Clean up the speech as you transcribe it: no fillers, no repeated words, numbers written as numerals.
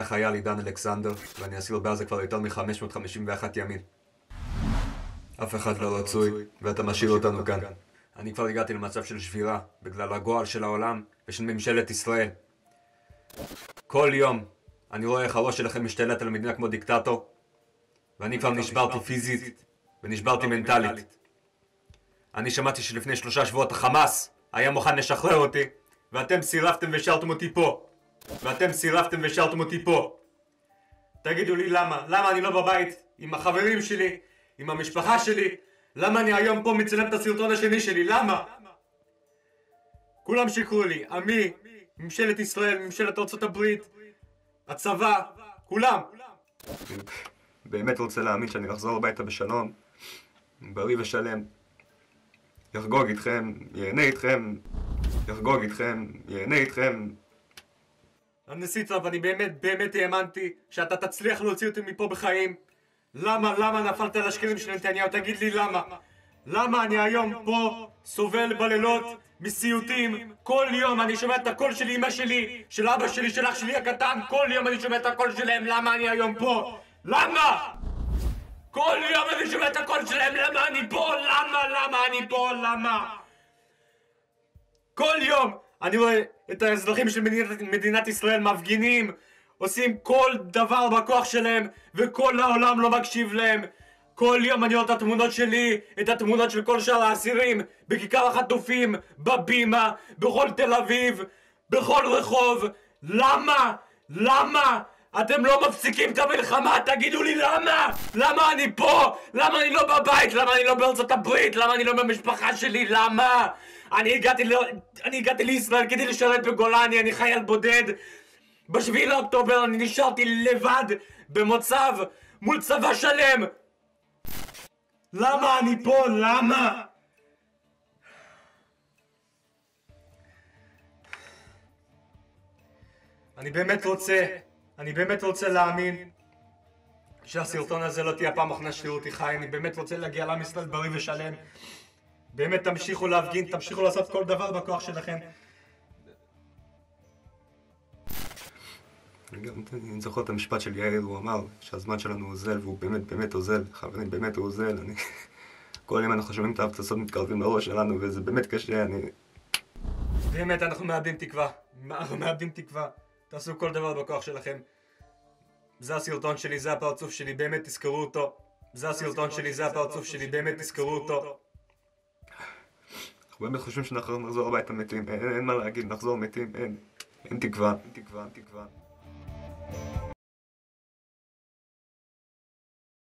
החייל עידן אלכסנדר, ואני אסיר בעזה כבר יותר מ-551 ימים. אף אחד לא רצוי, ואתה משאיר אותנו כאן. אני כבר הגעתי למצב של שבירה, בגלל הגועל של העולם ושל ממשלת ישראל. כל יום אני רואה איך הראש שלכם משתלט על המדינה כמו דיקטטור, ואני כבר נשברתי פיזית ונשברתי מנטלית. אני שמעתי שלפני 3 שבועות החמאס היה מוכן לשחרר אותי, ואתם סירבתם ושארתם אותי פה. תגידו לי למה? למה אני לא בבית עם החברים שלי, עם המשפחה שלי? למה אני היום פה מצלם את הסרטון השני שלי? למה? כולם שיקרו לי, עמי, ממשלת ישראל, ממשלת ארצות הברית, הצבא, כולם. באמת רוצה להאמין שאני אחזור הביתה בשלום, בריא ושלם. יחגוג איתכם, ייהנה איתכם. הנשיא טראמפ, אני באמת האמנתי שאתה תצליח להוציא אותי מפה בחיים. למה נפלת על השקרים של נתניהו? תגיד לי למה? למה אני היום פה סובל בלילות מסיוטים? כל יום אני שומע את הקול של אמא שלי, של אבא שלי, של אח שלי הקטן. כל יום אני שומע את הקול שלהם. למה אני היום פה? למה? כל יום אני שומע את הקול שלהם. למה אני פה? למה? כל יום אני רואה את האזרחים של מדינת ישראל מפגינים, עושים כל דבר בכוח שלהם, וכל העולם לא מקשיב להם. כל יום אני רואה את התמונות שלי, את התמונות של כל שאר האסירים, בכיכר החטופים, בבימה, בכל תל אביב, בכל רחוב. למה? אתם לא מפסיקים את המלחמה, תגידו לי למה? למה אני פה? למה אני לא בבית? למה אני לא בארצות הברית? למה אני לא במשפחה שלי? למה? אני הגעתי לישראל כדי לשרת בגולני, אני חייל בודד. ב7 לאוקטובר אני נשארתי לבד במוצב מול צבא שלם. למה אני פה? למה? אני באמת רוצה להאמין שהסרטון הזה לא תהיה הפעם האחרונה שתראו אותי חי. אני באמת רוצה להגיע לעם ישראל בריא ושלם. באמת תמשיכו להפגין, תמשיכו לעשות כל דבר בכוח שלכם. אני זוכר את המשפט של יאיר, הוא אמר שהזמן שלנו אוזל, והוא באמת אוזל. חברים, באמת הוא אוזל. כל יום אנחנו שומעים את ההפצצות מתקרבים לראש שלנו, וזה באמת קשה. באמת אנחנו מאבדים תקווה. תעשו כל דבר בכוח שלכם. זה הסרטון שלי, זה הפרצוף שלי, באמת תזכרו אותו. אנחנו באמת חושבים שנחזור הביתה מתים, אין מה להגיד, נחזור מתים, אין תקווה.